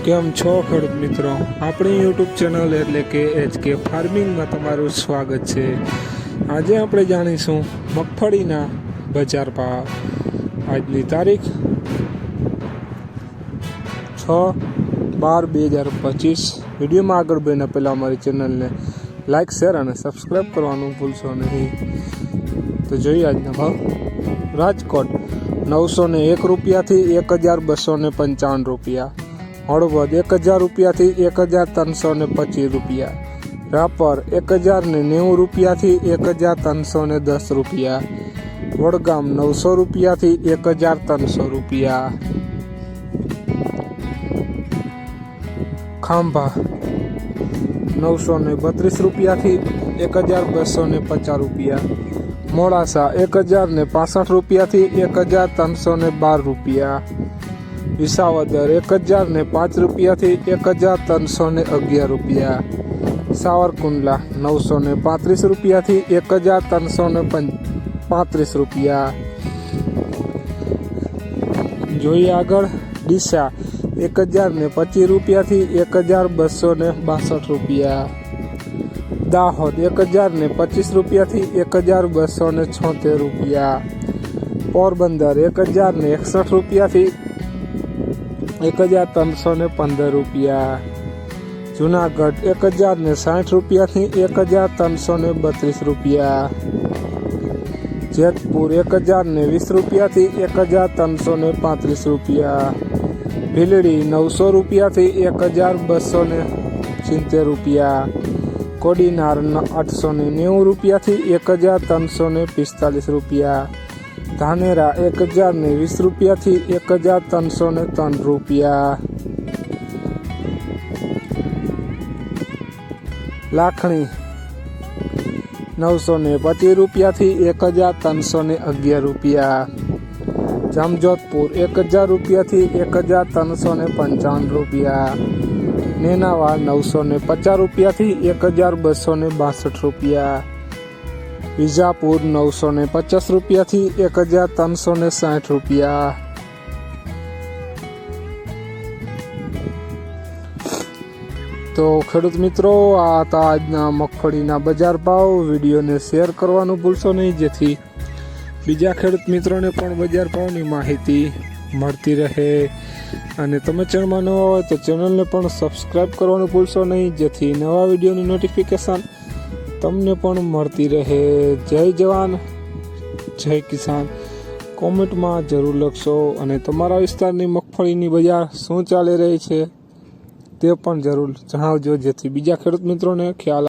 કેમ છો ખેડૂત મિત્રો? આપણી યુટ્યુબ ચેનલ એટલે કે HK ફાર્મિંગમાં તમારું સ્વાગત છે। આજે આપણે જાણીશું મગફળીના બજાર ભાવ। આજની તારીખ 6/12/2025। વિડીયોમાં આગળ બેના પહેલાં અમારી ચેનલને લાઇક શેર અને સબસ્ક્રાઈબ કરવાનું ભૂલશો નહીં। તો જોઈએ આજના ભાવ। રાજકોટ 901 રૂપિયાથી 1255 રૂપિયા। હળવદ 1000 રૂપિયાથી 1325 રૂપિયા। રાપર 1090 રૂપિયાથી 1310 રૂપિયા। વડગામ 900 રૂપિયાથી 1300 રૂપિયા। ખાંભા 932 રૂપિયાથી 1250 રૂપિયા। મોડાસા 1065 રૂપિયાથી 1312 રૂપિયા। વિસાવદર 1005 રૂપિયાથી 1311 રૂપિયા। સાવરકુંડલા 935 રૂપિયાથી 1335 રૂપિયા। જોઈએ આગળ ડીસા 1025 રૂપિયાથી 1262 રૂપિયા। દાહોદ 1025 રૂપિયાથી 1276 રૂપિયા। પોરબંદર 1061 રૂપિયાથી 1315 રૂપિયા। જુનાગઢ 1060 રૂપિયાથી 1332 રૂપિયા। જેતપુર 1020 રૂપિયાથી 1335 રૂપિયા। ભીલડી 900 રૂપિયાથી 1270 રૂપિયા। કોડીનાર 890 રૂપિયાથી 1345 રૂપિયા। ધાનેરા 1020 રૂપિયાથી 1303 રૂપિયા। લાખણી 925 રૂપિયાથી 1311 રૂપિયા। જામજોધપુર 1000 રૂપિયાથી 1355 રૂપિયા। નેનાવા 950 રૂપિયાથી 1262 રૂપિયા। વિજાપુર 950 રૂપિયાથી 1360 રૂપિયા। તો ખેડૂત મિત્રો, આ હતા આજના મગફળીના બજાર ભાવ। વિડીયોને શેર કરવાનું ભૂલશો નહીં, જેથી બીજા ખેડૂત મિત્રોને પણ બજાર ભાવની માહિતી મળતી રહે। અને તમે ચેનલમાં નવા હોય તો ચેનલને પણ સબસ્ક્રાઈબ કરવાનું ભૂલશો નહીં, જેથી નવા વિડીયોની નોટિફિકેશન તમને પણ મળતી રહે। જય જવાન જય કિસાન કોમેન્ટમાં જરૂર લખશો, અને તમારા વિસ્તારની મગફળીની બજાર શું ચાલી રહી છે તે પણ જરૂર જણાવજો, જેથી બીજા ખેડૂત મિત્રોને ખ્યાલ